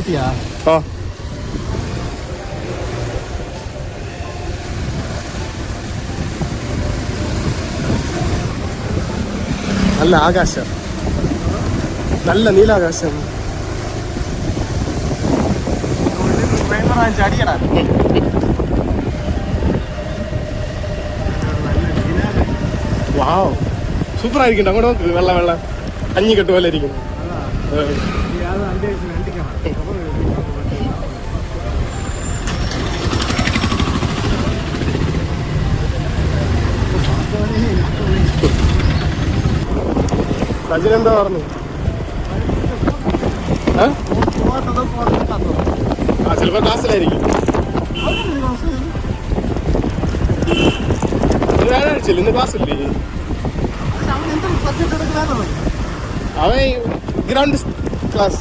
കിട്ടിയാ? നല്ല ആകാശം, നല്ല നീലാകാശം. ചടിയടാ. വാവ്, സൂപ്പർ ആയിരിക്കും. അങ്ങോട്ട് നോക്ക്, വെള്ള വെള്ള അഞ്ഞിക്കെട്ട് പോലെ ഇരിക്കും. സജിൻ എന്താ പറഞ്ഞു? ചിലപ്പോ ക്ലാസ്സിലായിരിക്കും. വ്യാഴാഴ്ചയില്ല, ഇന്ന് ക്ലാസ് ഇല്ലേ? അവൻ ഗ്രൗണ്ട് ക്ലാസ്.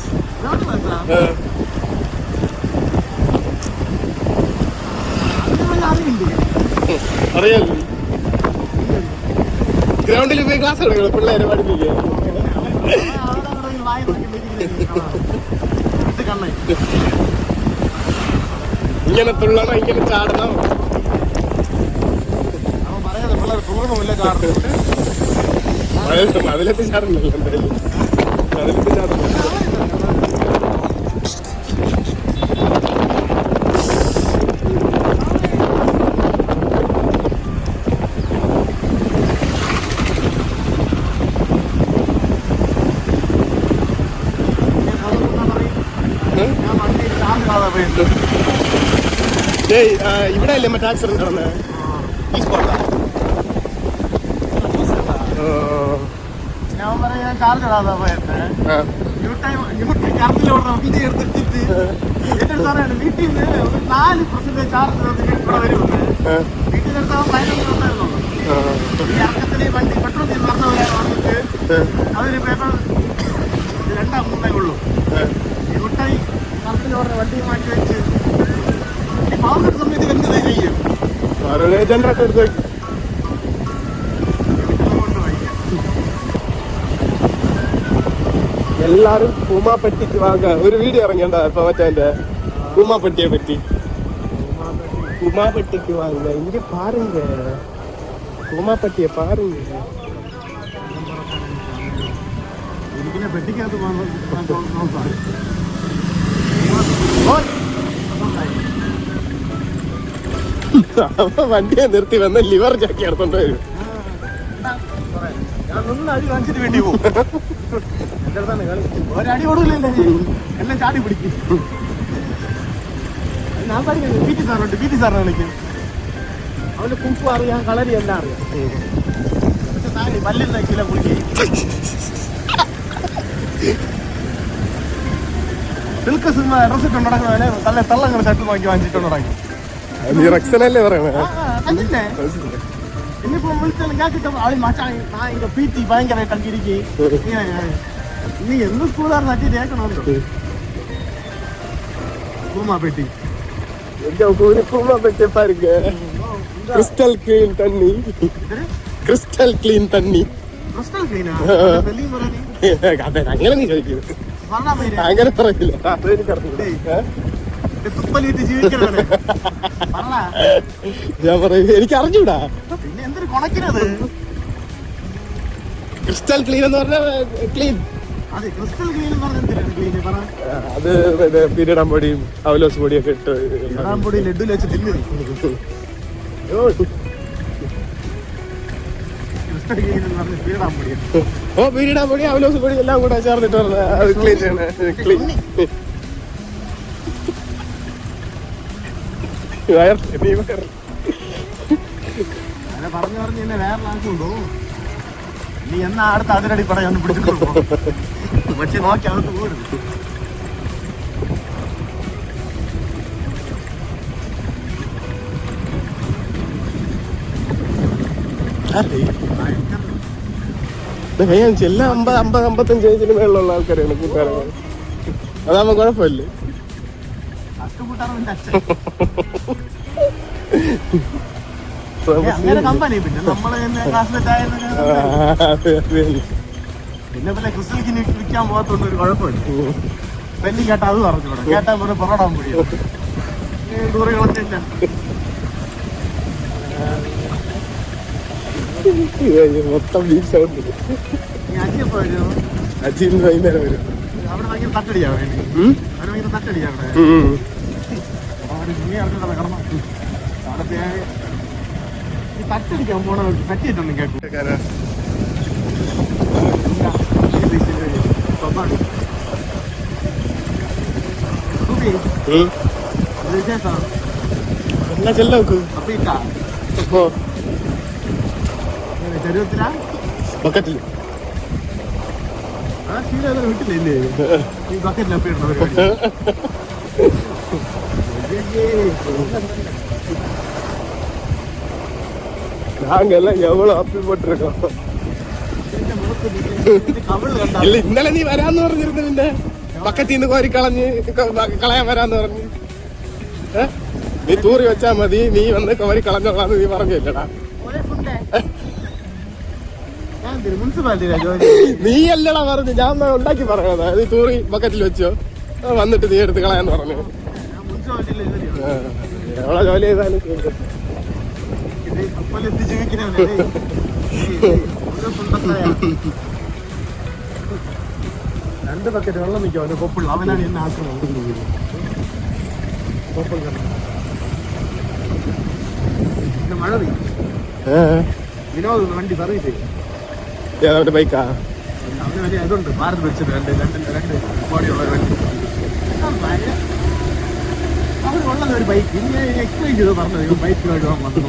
അറിയാലോ, ഗ്രൗണ്ടിൽ പോയി ക്ലാസ് എടുക്കണം, പിള്ളേരെ പഠിപ്പിക്കുക. ഇങ്ങനെ തുള്ളണം, ഇങ്ങനെ ചാടണം. അതിലത്തെ ചാടുന്നില്ല, എന്തായാലും അതിലത്തെ ചാടുന്നില്ല. ഇവിടെ അല്ലേ മറ്റേ ആക്സിഡന്റ് നടന്നത്? ഈ സ്പോട്ടാ? ഞാൻ പറയാ ചാർജ് ഇടാതെ പോയിട്ട് വീട്ടിൽ എടുത്തിട്ട് എന്റെ സാറാണ് വീട്ടിൽ നിന്ന് 4% ചാർജ് ഇവിടെ വരുമെന്ന്. വീട്ടിലെടുത്താൽ 15 ഉണ്ടായിരുന്നുള്ളൂ. ഈ ഇറക്കത്തിന് വണ്ടി പെട്രോൾ പറഞ്ഞവരാണ് വന്നിട്ട് അതൊരു പേപ്പർ 2-3 ഉള്ളൂ. മിഠായി കറക്റ്റിലോടെ വണ്ടി മാറ്റി വെച്ച് പാവപ്പെട്ട സമയത്ത് എന്ത് ചെയ്യും? ജനറേറ്റർ എടുത്ത് എല്ലാരും പൂമാപ്പെട്ടിക്ക് വാങ്ങ. ഒരു വീഡിയോ ഇറങ്ങിയണ്ട ഇപ്പൊ മറ്റേ പൂമാപ്പെട്ടിയെ പറ്റി. പൂമാപ്പെട്ടിക്ക് വാങ്ങ, ഇങ്ങനെ പാരുങ്ക പൂമാപ്പെട്ടിയെ പാരുങ്ക. എനിക്കിനെ പെട്ടിക്കകത്ത് വണ്ടിയെ നിർത്തി വന്ന് ലിവർ ചാക്കി എടുത്തോണ്ട് വരും. ഞാൻ നിന്ന് അടി കാണിച്ചിട്ട് വേണ്ടി പോകും. എന്റെ അടുത്താണ് കളി. ഒരടി കൊടുക്കില്ലല്ലേ, എല്ലാം ചാടി പിടിക്കും. ഞാൻ പഠിക്കുന്നത് പി ടി സാറിനുണ്ട്, പി ടി സാറിനെ വിളിക്കും. അവന് കുമ്പ് അറിയാം, കളരി എല്ലാം അറിയാം. പക്ഷെ താഴെ പല്ലിൽ നക്കില്ല കുളിക്കും. സിൽക്ക് സിനിമ ഡ്രസ് ഇട്ടുകൊണ്ട് നടക്കുന്നവനെ നല്ല തള്ളങ്ങൾ ഷർട്ട് നോക്കി വാങ്ങിച്ചിട്ടുണ്ട് തുടങ്ങി. റക്സനല്ലേ പറയണേ? ഇന്നിപ്പോ വിളിച്ചാൽ ഞാൻ കിട്ടും ആളി മാറ്റാൻ ഇങ്ങനെ പീറ്റി ഭയങ്കരമായിട്ട് അങ്കിരിക്കും. നീ എന്ന് സ്കൂളാർ നട്ടി കേൾക്കണമല്ലോ. പൂമാപ്പെട്ടി പൂമാപ്പെട്ടി പാരുങ്ക. ക്രിസ്റ്റൽ ക്ലീൻ തണ്ണി, ക്രിസ്റ്റൽ ക്ലീൻ തണ്ണി. ക്രിസ്റ്റൽ ക്ലീനാ? അതെ, അങ്ങനെ നീ കഴിക്കുന്നത് അങ്ങനെ പറയില്ല. ഞാൻ പറയും എനിക്ക് അറിഞ്ഞൂടാ. പിന്നെ എന്തൊരു കൊണക്കിനത്? ക്രിസ്റ്റൽ ക്ലീൻ എന്ന് പറഞ്ഞ ക്ലീൻ. അത് പീരിയഡാൻ പൊടിയും അവലോസ് പൊടിയൊക്കെ ഇട്ട് ലഡ്ഡു വെച്ച് തിന്നു. ഓ, പീരിയഡാൻ പൊടി അവലോസ് പൊടി എല്ലാം കൂടെ ചേർന്നിട്ട് അത് ക്ലീൻ ചെയ്യണേ. ക്ലീൻ പറഞ്ഞു പറഞ്ഞ് എന്നെ വേറെ ആക്കുണ്ടോ? നീ എന്നാ അടുത്ത അതിരടി പറയാൻ ഒന്ന് പിടിച്ചിട്ടുണ്ടോ? പക്ഷെ നോക്കി അകത്ത് പോരുന്നു. എല്ലാം 50-55 ഏജിന് മേളിലുള്ള ആൾക്കാരാണ് കൂട്ടുകാരെ. അതാകുമ്പോ കുഴപ്പമില്ലേ? കമ്പനി പിന്നെ നമ്മള് പിന്നെ ക്രിസ്റ്റൽക്ക് വിൽക്കാൻ പോകാത്തോണ്ട് ഒരു കുഴപ്പമില്ല. പെണ്ണി കേട്ടാ അത് പറഞ്ഞൂടെ, കേട്ടാ പോലെ പൊറോടാൻ മുടിയോ ദൂരങ്ങളൊന്നുമില്ല. മൊത്തം ബീഫ് സൗണ്ട്. നീ അജിയപ്പോ വരും, അജിന്ന് വൈകുന്നേരം വരും. അവിടെ ഭയങ്കര തട്ടടിയാ വേണ്ടി, അവിടെ ഭയങ്കര തട്ടടിയാ അവിടെ. അവിടെ നീ അറിഞ്ഞിട്ടല്ല കിടന്നു അവിടെ ഈ തട്ടടിക്കാൻ പോണ പറ്റിയിട്ടൊന്നും കേൾക്കും. എന്നാ ചെല്ലോക്ക് ചെരുവത്തിലാ ബക്കറ്റില് ആ ശീലം വീട്ടിലില്ലേ ഈ ബക്കറ്റിലപ്പ ഇടുന്ന പരിപാടി. நாங்கெல்லாம் எவ்வளவு அப்பி போட்டிருக்கோம். ഇല്ല ഇന്നലെ നീ വരാന്ന് പറഞ്ഞിരുന്നു, പിന്നെ ബക്കറ്റിന്ന് കോരി കളയാൻ വരാന്ന് പറഞ്ഞു. നീ തൂറി വെച്ചാ മതി, നീ വന്ന് കോരി കളഞ്ഞോളാന്ന് നീ പറഞ്ഞില്ലടാ. നീ അല്ലടാ പറഞ്ഞു, ഞാൻ ഉണ്ടാക്കി പറഞ്ഞതാ. നീ തൂറി ബക്കറ്റിൽ വെച്ചോ, വന്നിട്ട് നീ എടുത്ത് കളയാന്ന് പറഞ്ഞു. എവിടെ ജോലി ചെയ്താലും രണ്ട് ബക്കറ്റ് വെള്ളം നിൽക്കും അവന്റെ കൊപ്പിള്ള, അവനാണ് എന്നെ ആക്കുന്നത്. പിന്നെ മഴ പെയ്യും. വിനോദ് വണ്ടി സർവീസ് ചെയ്യും. അവന്റെ ബൈക്കാ അവന് വലിയ ഇതുണ്ട്, ഭാരത് വെച്ചത് രണ്ട് ബോഡിയുള്ള ഒരു വണ്ടി. അവനുള്ളത് ഒരു ബൈക്ക്. ഇനി എക്സ്പ്ലെയിൻ ചെയ്ത് പറഞ്ഞത് ബൈക്ക് വന്നു.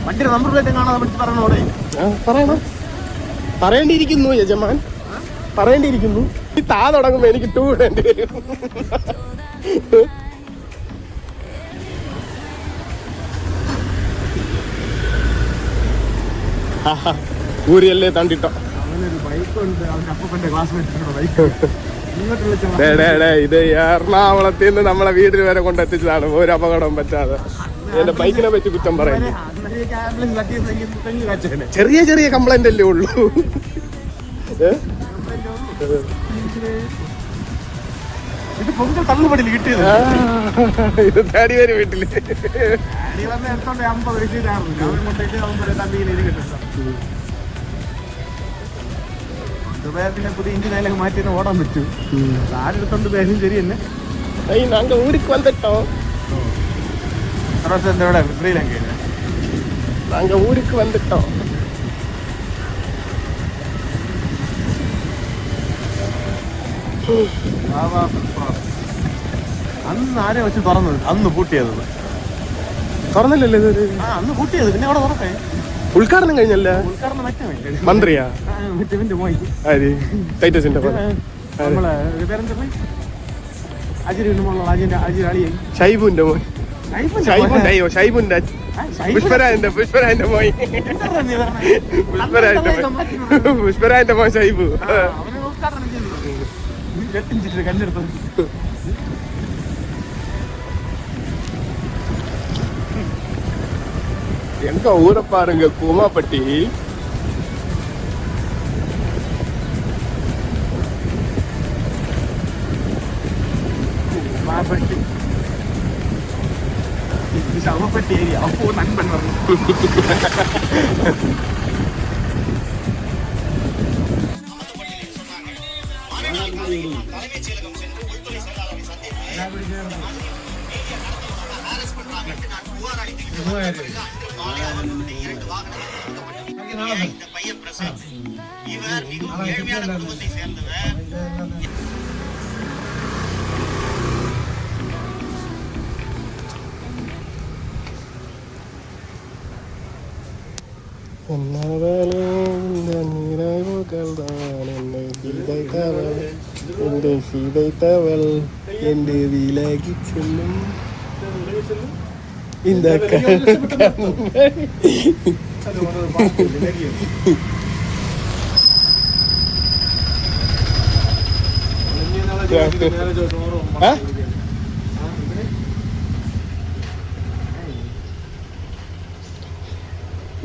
വണ്ടിയുടെ നമ്പർ പ്ലേറ്റ് കാണാതെ പഠിച്ച് പറഞ്ഞോടെ പറയണം. പറയേണ്ടിയിരിക്കുന്നു യജമാൻ, പറയേണ്ടിയിരിക്കുന്നു. ഈ താ തുടങ്ങുമ്പോ എനിക്ക് ടൂ ഇടേണ്ടി വരും. ഊരിയല്ലേ തണ്ടിട്ടോ. അവനൊരു ബൈക്കുണ്ട്, അവന്റെ അപ്പന്റെ ക്ലാസ്മേറ്റിന്റെ ബൈക്ക്. ഇത് എറണാകുളത്ത് നിന്ന് നമ്മളെ വീട്ടിൽ വരെ കൊണ്ടെത്തിച്ചതാണ്, ഒരു അപകടം പറ്റാതെ. എന്റെ ബൈക്കിനെ പറ്റി കുറ്റം പറയുന്നു. ചെറിയ ചെറിയ കംപ്ലൈന്റ് അല്ലേ ഉള്ളൂ. ഇത് പൊങ്കൽ തള്ളുപടിയിൽ കിട്ടിയത്. ഇത് തേടി വരും വീട്ടില്. പിന്നെ പുതിയ ഇഞ്ചിനൊക്കെ മാറ്റി ഓടാൻ പറ്റും. ആരെടുത്തോണ്ട് പേരും ശരി തന്നെ. നാങ്ക ഊരിക്ക് വന്നിട്ടോ, ഇവിടെ ശ്രീലങ്കയില് നാങ്ക ഊരിക്ക് വന്നിട്ടോ. അന്ന് ആരെ വെച്ച് തുറന്നത്, അന്ന് പൂട്ടിയത്. തുറന്നില്ലല്ലോ ഇത്. അന്ന് പൂട്ടിയത്, പിന്നെ അവിടെ തുറക്കേ. ഉദ്ഘാടനം കഴിഞ്ഞല്ലേ? ഉദ്ഘാടനം മറ്റേ മന്ത്രിയാ? മറ്റേ മോയി ടൈറ്റസിന്റെ നമ്മളെ പേരെന്താ അജിന്റെ അളിയൻ ഷൈബുന്റെ മോൻ. ഷൈബുന്റെ പുഷ്പരാജന്റെ മോയി. പുഷ്പരാജന്റെ മോൻ ഷൈബു. കല്ലെടുത്തു. எங்க ஊரை பாருங்க, கூமாப்பட்டி. ശവപ്പെട്ടി ഏരിയ. അപ്പോ നൻപൻ പറഞ്ഞു. എന്റെ സീതൈത്തവൾ എന്റെ വിലകി ചെല്ലും.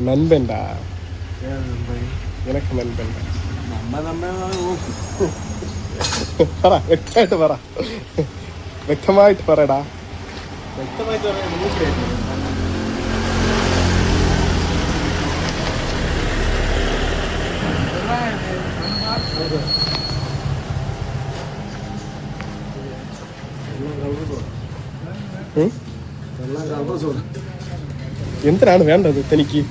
നൻപെണ്ടാ എനക്ക് നൻപെണ്ടാ. പറ, വ്യക്തമായിട്ട് പറ, വ്യക്തമായിട്ട് പറയടാ. വ്യക്തമായിട്ട് പറയാൻ മനസ്സിലായിട്ടില്ല. എന്തിനാണ് വേണ്ടത് തനിക്ക്?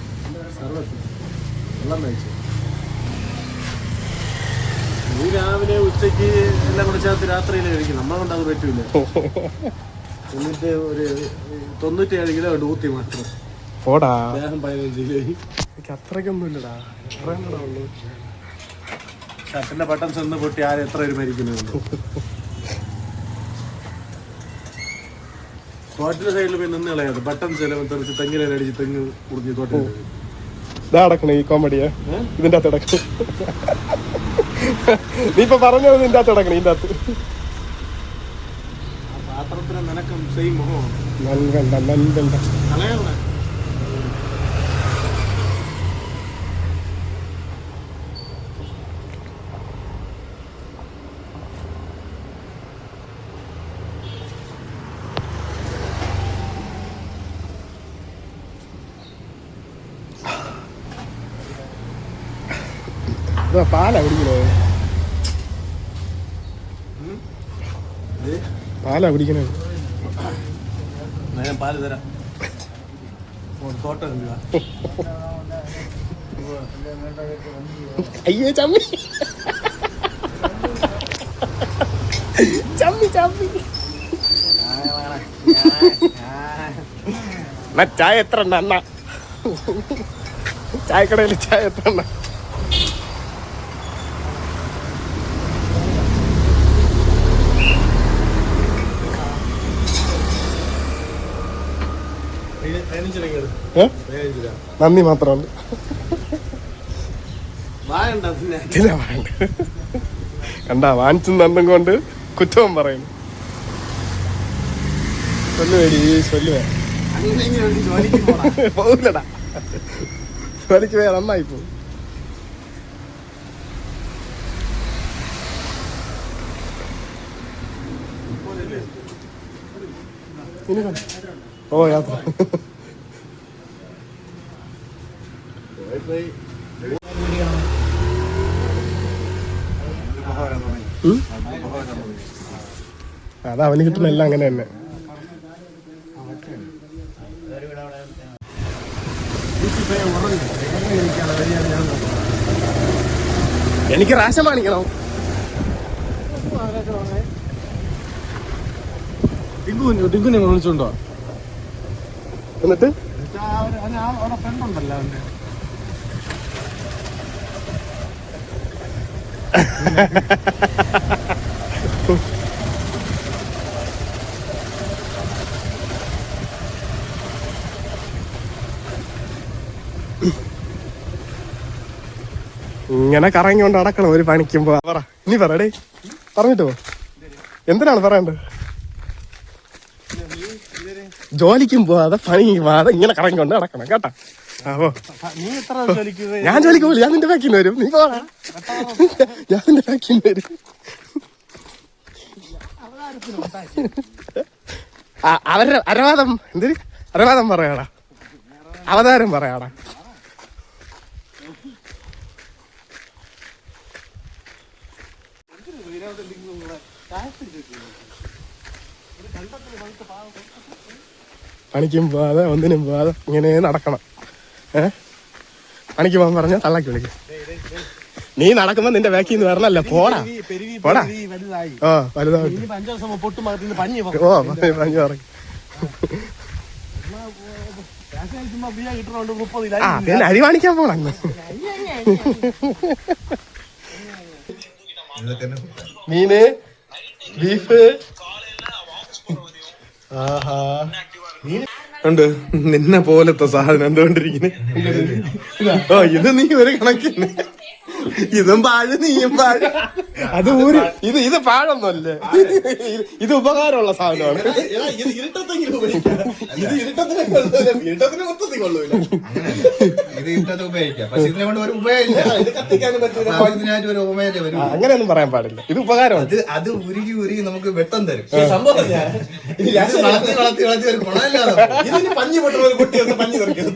നീ രാവിലെ ഉച്ചക്ക് എല്ലാം കൂടെ ചേർത്ത് രാത്രിയിലെ കഴിക്കും. നമ്മളെ കൊണ്ട് അത് പറ്റൂല. എന്നിട്ട് ഒരു 97 കിലോ ഉണ്ട് ഊത്തി മാത്രം. പോടാ, ദേഹം 15 കിലോ. എനിക്ക് അത്രയ്ക്കൊന്നും ഇല്ലടാ. ഷർട്ടിന്റെ ബട്ടൺസ് ഒന്ന് പൊട്ടി ആരും എത്ര പേര് മരിക്കുന്നുണ്ട്. തോട്ടിന്റെ സൈഡിൽ പോയി നിന്ന് കളയാതെ ബട്ടൺസ് എല്ലാം തെറിച്ച് തെങ്ങിലടിച്ച് തെങ്ങ് കുടിഞ്ഞ് തോട്ടിൽ ഇതാ അടക്കണേ ഈ കോമഡിയാ. ഇതിന്റെ അകത്ത് അടക്കണം. നീ ഇപ്പൊ പറഞ്ഞത് ഇതിന്റെ അകത്ത് അടക്കണം. ഇതിന്റെ അകത്ത് പാത്രത്തിന് നിനക്കും സെയിം മുഖമാണ്. നൻകണ്ട നൻകണ്ട. കളയാതെ പാലാ കുടിക്കണേ, പാലാ കുടിക്കണേ. ഞാൻ പാല് തരാം. തോട്ടം അയ്യോ ചമ്മി ചമ്മി ചമ്മി. ചായ എത്ര എണ്ണ? അണ്ണ ചായക്കടയിൽ ചായ എത്ര എണ്ണ? നന്ദി മാത്രമാണ്. കണ്ടാ വാങ്ങിച്ചും നന്നും കൊണ്ട് കുറ്റവും പറയുന്നു. ചൊല്ലുവേടി, ചൊല്ലുവേ. പോകില്ലടാ, ജോലിക്ക് പോയാ നന്നായി പോകും. ഓ യാത്ര അത് അവന് കിട്ടുന്ന എല്ലാം അങ്ങനെ തന്നെ. എനിക്ക് റാശം കാണിക്കണം. ടിങ്കുനെ വിളിച്ചോണ്ടോ? എന്നിട്ട് അവിടെ ഫ്രണ്ടുണ്ടല്ലോ അവന്റെ. ഇങ്ങനെ കറങ്ങിക്കൊണ്ട് അടക്കണം ഒരു പണിക്കുമ്പോ. പറ, നീ പറയടേ, പറഞ്ഞിട്ട് പോ. എന്തിനാണ് പറയണ്ടത്? ജോലിക്കും പോവാതെ പണി പോവാതെ ഇങ്ങനെ കറങ്ങിക്കൊണ്ട് നടക്കണം കേട്ടാ. ഞാൻ ജോലിക്ക് പോലും, ഞാൻ നിന്റെ ബാക്കിന്ന് വരും. നീ പോടാ, ഞാൻ നിന്റെ ബാക്കിന്ന് വരും. അവരുടെ അരവാദം എന്തിന് അരവാദം പറയാടാ, അവതാരം പറയാടാ. പണിക്കും പോവാതെ ഒന്നിനും പോവാതെ ഇങ്ങനെ നടക്കണം. പണിക്ക് പോകാൻ പറഞ്ഞാൽ തള്ളാക്കി വിളിക്കും. നീ നടക്കുമ്പോ നിന്റെ ബാക്കിൽ നിന്ന് വരണല്ല. പോടാ പോടാ. ഓ വലുതായി. ഓ പഞ്ഞു പറയും. പിന്നെ അരി കാണിക്കാൻ പോണം. മീന്, ബീഫ്. ആഹാ, ഉണ്ട് നിന്നെ പോലത്തെ സാധനം എന്തുകൊണ്ടിരിക്കുന്നു. ഓ ഇത് നീ ഒരു കണക്കിന് ഇതും പാഴ് നീയും പാഴ്. അത് ഇത് പാഴൊന്നുമല്ല, ഇത് ഉപകാരമുള്ള സാധനമാണ്. ഇത് ഇരുട്ടത്തെങ്കിലും ഉപയോഗിക്കാം. ഇത് ഇരുട്ടത്തിന് മൊത്തത്തിൽ കൊള്ളൂല. ഇത് ഇട്ടത് ഉപയോഗിക്കാം, പക്ഷെ ഇതിനെ കൊണ്ട് ഒരു ഉപയോഗമില്ല. ഇത് കത്തിക്കാനും പറ്റില്ല. ഇതിനായിട്ട് ഒരു ഉപയോഗം വരും. അങ്ങനെയൊന്നും പറയാൻ പാടില്ല, ഇത് ഉപകാരമാണ്. അത് ഉരുകി നമുക്ക് വെട്ടം തരും. സംഭവം ഇത് വളർത്തി ഒരു ഗുണമില്ലാതെ ഇതിന് പഞ്ഞി പൊട്ടുന്ന ഒരു കുട്ടി പഞ്ഞി തെറിക്കും.